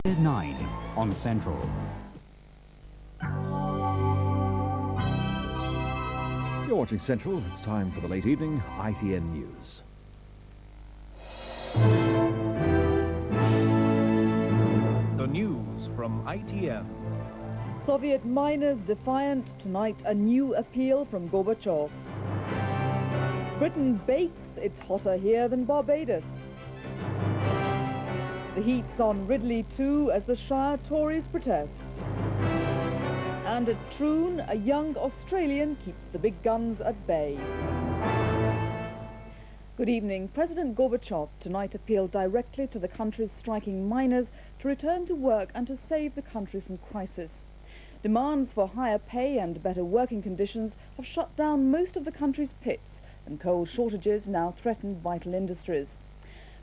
9 on Central. You're watching Central. It's time for the late evening ITN news. The news from ITN. Soviet miners defiant. Tonight a new appeal from Gorbachev. Britain bakes. It's hotter here than Barbados. The heat's on Ridley too as the Shire Tories protest. And at Troon, a young Australian keeps the big guns at bay. Good evening. President Gorbachev tonight appealed directly to the country's striking miners to return to work and to save the country from crisis. Demands for higher pay and better working conditions have shut down most of the country's pits, and coal shortages now threaten vital industries.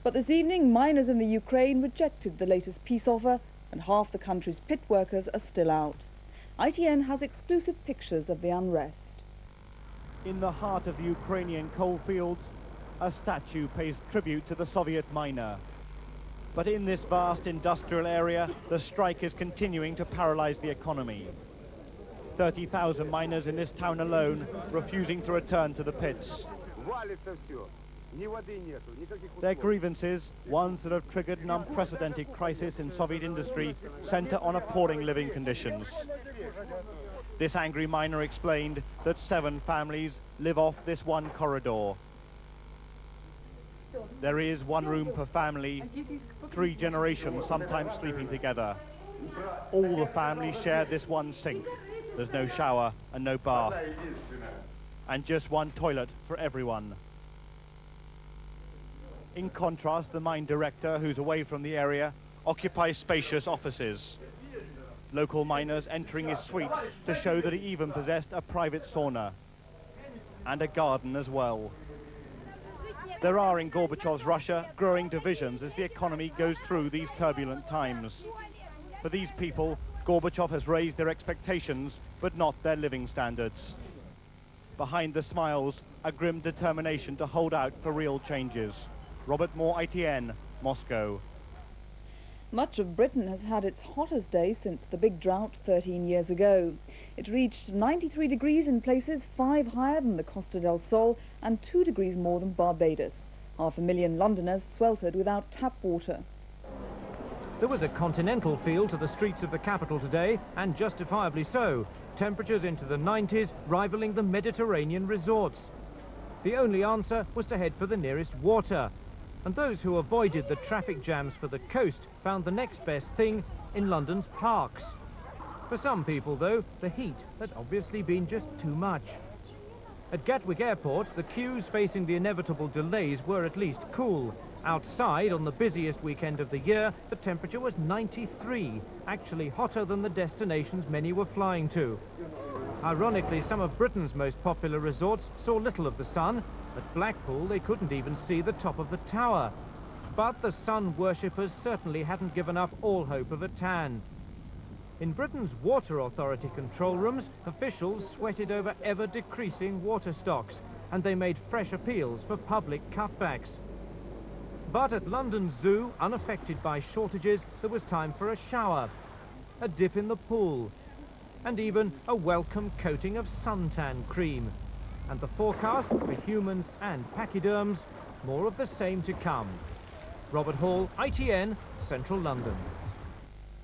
But this evening, miners in the Ukraine rejected the latest peace offer, and half the country's pit workers are still out. ITN has exclusive pictures of the unrest. In the heart of the Ukrainian coalfields, a statue pays tribute to the Soviet miner. But in this vast industrial area, the strike is continuing to paralyze the economy. 30,000 miners in this town alone refusing to return to the pits. Their grievances, ones that have triggered an unprecedented crisis in Soviet industry, centre on appalling living conditions. This angry miner explained that 7 families live off this one corridor. There is 1 room per family, 3 generations sometimes sleeping together. All the families share this one sink. There's no shower and no bath. And just 1 toilet for everyone. In contrast, the mine director, who's away from the area, occupies spacious offices. Local miners entering his suite to show that he even possessed a private sauna. And a garden as well. There are in Gorbachev's Russia growing divisions as the economy goes through these turbulent times. For these people, Gorbachev has raised their expectations, but not their living standards. Behind the smiles, a grim determination to hold out for real changes. Robert Moore, ITN, Moscow. Much of Britain has had its hottest day since the big drought 13 years ago. It reached 93 degrees in places, 5 higher than the Costa del Sol and 2 degrees more than Barbados. 500,000 Londoners sweltered without tap water. There was a continental feel to the streets of the capital today, and justifiably so. Temperatures into the 90s, rivaling the Mediterranean resorts. The only answer was to head for the nearest water. And those who avoided the traffic jams for the coast found the next best thing in London's parks. For some people, though, the heat had obviously been just too much. At Gatwick Airport, the queues facing the inevitable delays were at least cool. Outside, on the busiest weekend of the year, the temperature was 93, actually hotter than the destinations many were flying to. Ironically, some of Britain's most popular resorts saw little of the sun. At Blackpool, they couldn't even see the top of the tower. But the sun worshippers certainly hadn't given up all hope of a tan. In Britain's water authority control rooms, officials sweated over ever-decreasing water stocks, and they made fresh appeals for public cutbacks. But at London's zoo, unaffected by shortages, there was time for a shower, a dip in the pool, and even a welcome coating of suntan cream. And the forecast for humans and pachyderms, more of the same to come. Robert Hall, ITN, Central London.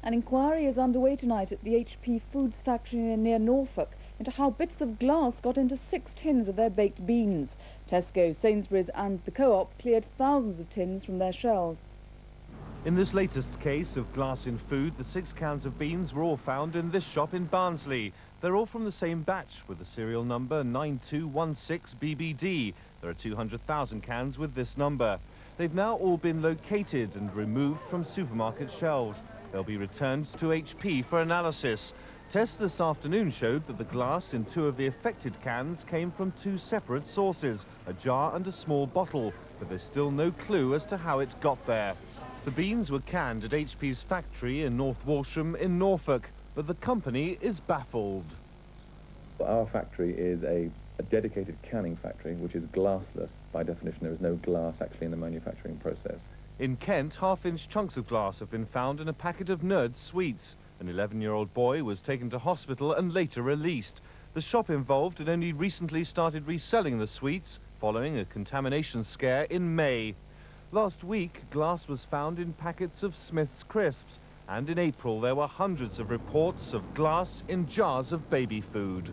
An inquiry is underway tonight at the HP Foods factory near Norfolk into how bits of glass got into 6 tins of their baked beans. Tesco, Sainsbury's and the Co-op cleared thousands of tins from their shelves. In this latest case of glass in food, the 6 cans of beans were all found in this shop in Barnsley. They're all from the same batch with the serial number 9216BBD. There are 200,000 cans with this number. They've now all been located and removed from supermarket shelves. They'll be returned to HP for analysis. Tests this afternoon showed that the glass in 2 of the affected cans came from 2 separate sources, a jar and a small bottle, but there's still no clue as to how it got there. The beans were canned at HP's factory in North Walsham in Norfolk, but the company is baffled. Our factory is a dedicated canning factory, which is glassless. By definition, there is no glass actually in the manufacturing process. In Kent, half-inch chunks of glass have been found in a packet of Nerd sweets. An 11-year-old boy was taken to hospital and later released. The shop involved had only recently started reselling the sweets following a contamination scare in May. Last week, glass was found in packets of Smith's crisps, and in April there were hundreds of reports of glass in jars of baby food.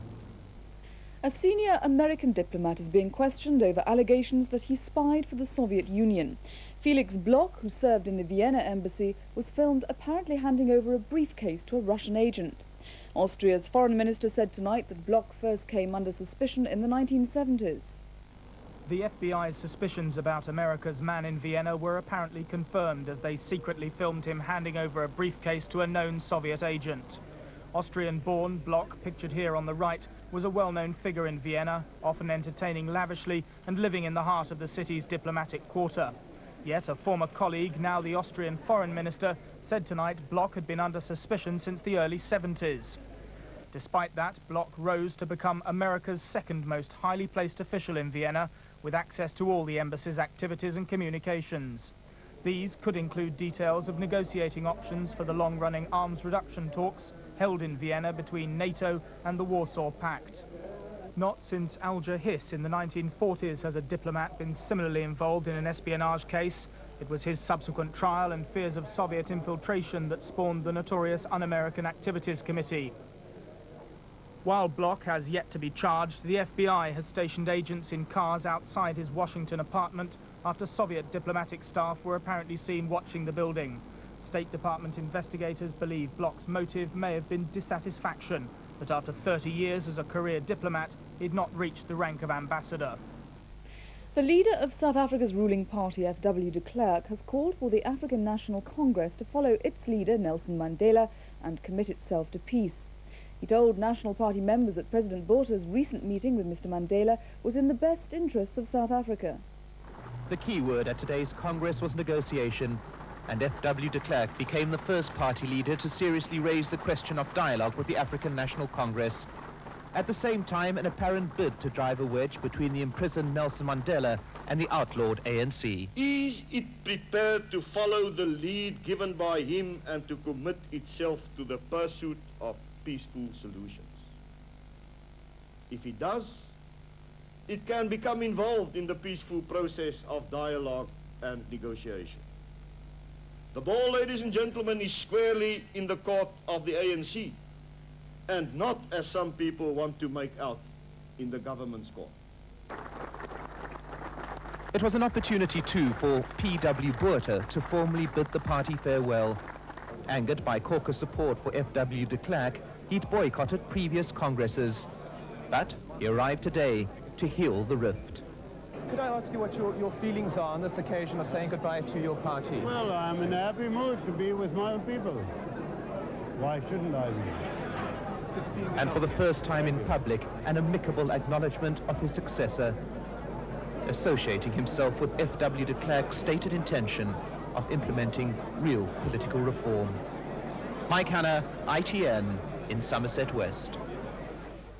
A senior American diplomat is being questioned over allegations that he spied for the Soviet Union. Felix Bloch, who served in the Vienna embassy, was filmed apparently handing over a briefcase to a Russian agent. Austria's foreign minister said tonight that Bloch first came under suspicion in the 1970s. The FBI's suspicions about America's man in Vienna were apparently confirmed as they secretly filmed him handing over a briefcase to a known Soviet agent. Austrian-born Bloch, pictured here on the right, was a well-known figure in Vienna, often entertaining lavishly and living in the heart of the city's diplomatic quarter. Yet a former colleague, now the Austrian foreign minister, said tonight Bloch had been under suspicion since the early 70s. Despite that, Bloch rose to become America's second most highly placed official in Vienna, with access to all the embassy's activities and communications. These could include details of negotiating options for the long-running arms reduction talks held in Vienna between NATO and the Warsaw Pact. Not since Alger Hiss in the 1940s has a diplomat been similarly involved in an espionage case. It was his subsequent trial and fears of Soviet infiltration that spawned the notorious Un-American Activities Committee. While Bloch has yet to be charged, the FBI has stationed agents in cars outside his Washington apartment after Soviet diplomatic staff were apparently seen watching the building. State Department investigators believe Bloch's motive may have been dissatisfaction, that after 30 years as a career diplomat, he'd not reached the rank of ambassador. The leader of South Africa's ruling party, FW de Klerk, has called for the African National Congress to follow its leader, Nelson Mandela, and commit itself to peace. He told National Party members that President Botha's recent meeting with Mr. Mandela was in the best interests of South Africa. The key word at today's Congress was negotiation, and FW de Klerk became the first party leader to seriously raise the question of dialogue with the African National Congress. At the same time, an apparent bid to drive a wedge between the imprisoned Nelson Mandela and the outlawed ANC. Is it prepared to follow the lead given by him and to commit itself to the pursuit of peaceful solutions? If it does, it can become involved in the peaceful process of dialogue and negotiation. The ball, ladies and gentlemen, is squarely in the court of the ANC, and not, as some people want to make out, in the government's court. It was an opportunity, too, for P.W. Botha to formally bid the party farewell. Angered by caucus support for FW de Klerk, he'd boycotted previous congresses. But he arrived today to heal the rift. Could I ask you what your feelings are on this occasion of saying goodbye to your party? Well, I'm in a happy mood to be with my people. Why shouldn't I be? It's good to see you. And for the first time in public, an amicable acknowledgement of his successor, associating himself with FW de Klerk's stated intention of implementing real political reform. Mike Hanna, ITN, in Somerset West.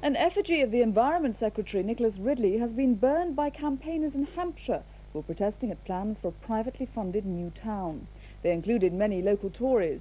An effigy of the Environment Secretary, Nicholas Ridley, has been burned by campaigners in Hampshire who are protesting at plans for a privately funded new town. They included many local Tories.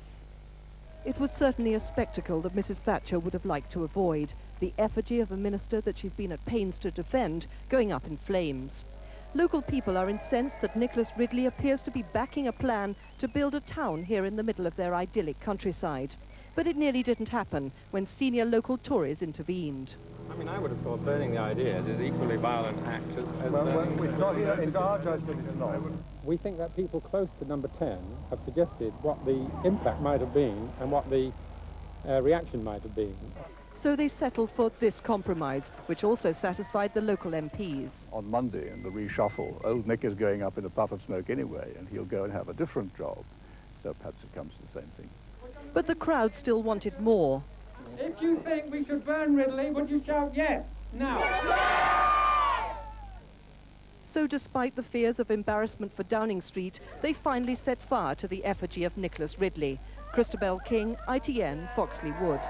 It was certainly a spectacle that Mrs. Thatcher would have liked to avoid, the effigy of a minister that she's been at pains to defend going up in flames. Local people are incensed that Nicholas Ridley appears to be backing a plan to build a town here in the middle of their idyllic countryside. But it nearly didn't happen when senior local Tories intervened. I mean, I would have thought burning the idea is an equally violent act as it's not here in our judgment, it's not. We think that people close to number 10 have suggested what the impact might have been and what the reaction might have been. So they settled for this compromise, which also satisfied the local MPs. On Monday, in the reshuffle, old Nick is going up in a puff of smoke anyway, and he'll go and have a different job. So perhaps it comes to the same thing. But the crowd still wanted more. If you think we should burn Ridley, would you shout yes? Now. So despite the fears of embarrassment for Downing Street, they finally set fire to the effigy of Nicholas Ridley. Christabel King, ITN, Foxley Wood.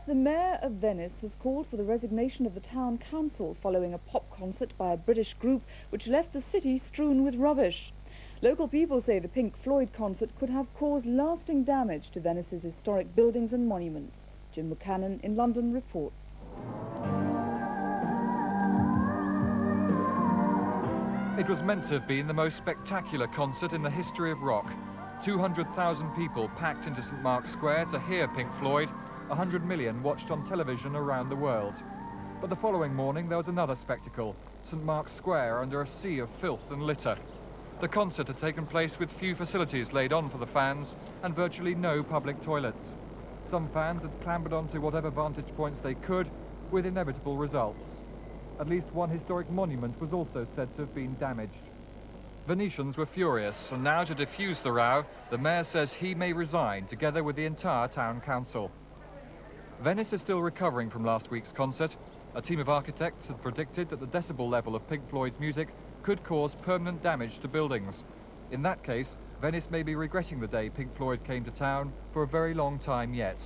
The mayor of Venice has called for the resignation of the town council following a pop concert by a British group which left the city strewn with rubbish. Local people say the Pink Floyd concert could have caused lasting damage to Venice's historic buildings and monuments. Jim Buchanan in London reports. It was meant to have been the most spectacular concert in the history of rock. 200,000 people packed into St Mark's Square to hear Pink Floyd. 100 million watched on television around the world. But the following morning there was another spectacle. St Mark's Square under a sea of filth and litter. The concert had taken place with few facilities laid on for the fans and virtually no public toilets. Some fans had clambered onto whatever vantage points they could, with inevitable results. At least one historic monument was also said to have been damaged. Venetians were furious, and now to defuse the row, the mayor says he may resign together with the entire town council. Venice is still recovering from last week's concert. A team of architects had predicted that the decibel level of Pink Floyd's music could cause permanent damage to buildings. In that case, Venice may be regretting the day Pink Floyd came to town for a very long time yet.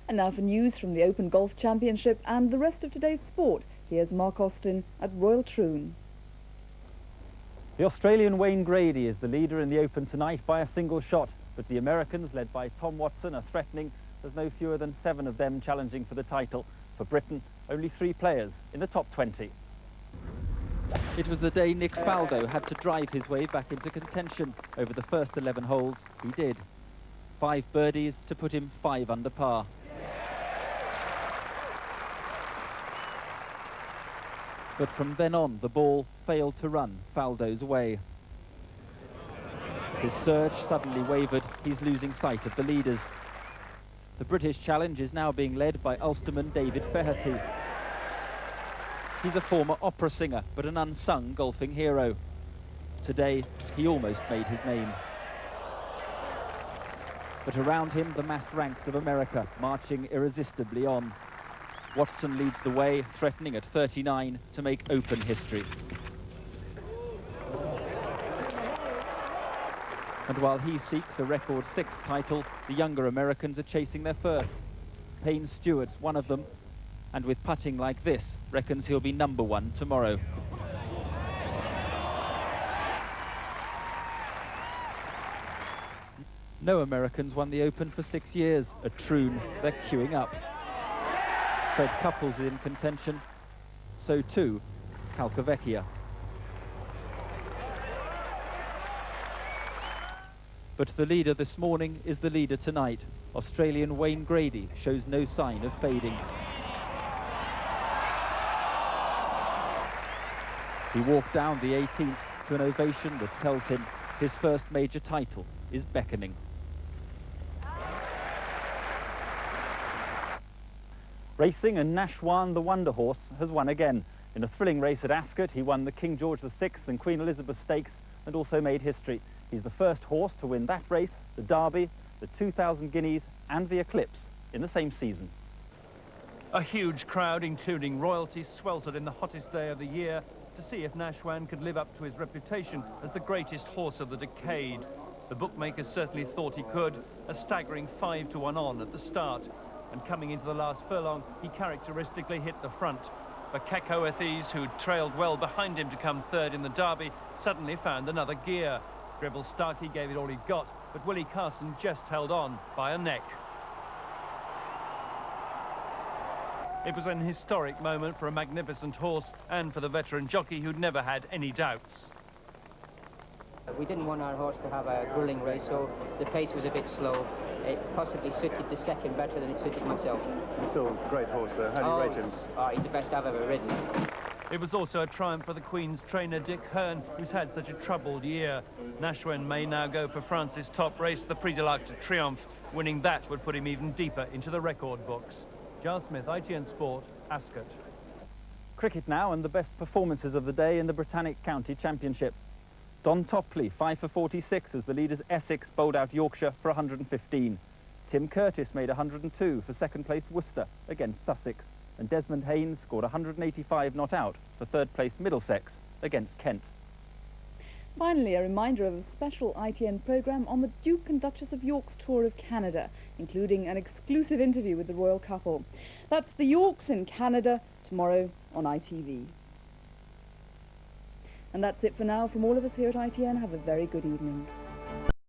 And now for news from the Open Golf Championship and the rest of today's sport. Here's Mark Austin at Royal Troon. The Australian Wayne Grady is the leader in the Open tonight by a single shot, but the Americans, led by Tom Watson, are threatening. There's no fewer than 7 of them challenging for the title. For Britain, only 3 players in the top 20. It was the day Nick Faldo had to drive his way back into contention. Over the first 11 holes, he did. 5 birdies to put him 5 under par. But from then on, the ball failed to run Faldo's way. His surge suddenly wavered. He's losing sight of the leaders. The British challenge is now being led by Ulsterman David Feherty. He's a former opera singer, but an unsung golfing hero. Today, he almost made his name. But around him, the massed ranks of America, marching irresistibly on. Watson leads the way, threatening at 39 to make Open history. And while he seeks a record 6th title, the younger Americans are chasing their first. Payne Stewart's one of them, and with putting like this, reckons he'll be #1 tomorrow. No Americans won the Open for 6 years. At Troon, they're queuing up. Fred Couples is in contention, so too Calcavecchia. But the leader this morning is the leader tonight. Australian Wayne Grady shows no sign of fading. He walked down the 18th to an ovation that tells him his first major title is beckoning. Racing, and Nashwan, the Wonder Horse, has won again. In a thrilling race at Ascot, he won the King George VI and Queen Elizabeth Stakes and also made history. He's the first horse to win that race, the Derby, the 2,000 Guineas and the Eclipse in the same season. A huge crowd, including royalty, sweltered in the hottest day of the year to see if Nashwan could live up to his reputation as the greatest horse of the decade. The bookmakers certainly thought he could, a staggering 5-1 on at the start. And coming into the last furlong, he characteristically hit the front. But Kekoethese, who trailed well behind him to come 3rd in the Derby, suddenly found another gear. Gribble Starkey gave it all he got, but Willie Carson just held on by a neck. It was an historic moment for a magnificent horse and for the veteran jockey who'd never had any doubts. We didn't want our horse to have a grueling race, so the pace was a bit slow. It possibly suited the second better than it suited myself. He's still a great horse, though. How do you rate him? Oh, he's the best I've ever ridden. It was also a triumph for the Queen's trainer, Dick Hearn, who's had such a troubled year. Nashwan may now go for France's top race, the Prix de l'Arc de Triomphe. Winning that would put him even deeper into the record books. Giles Smith, ITN Sport, Ascot. Cricket now, and the best performances of the day in the Britannic County Championship. Don Topley, 5 for 46 as the leaders Essex bowled out Yorkshire for 115. Tim Curtis made 102 for second-placed Worcester against Sussex. And Desmond Haynes scored 185 not out for third-placed Middlesex against Kent. Finally, a reminder of a special ITN programme on the Duke and Duchess of York's tour of Canada, including an exclusive interview with the royal couple. That's the Yorks in Canada, tomorrow on ITV. And that's it for now from all of us here at ITN. Have a very good evening.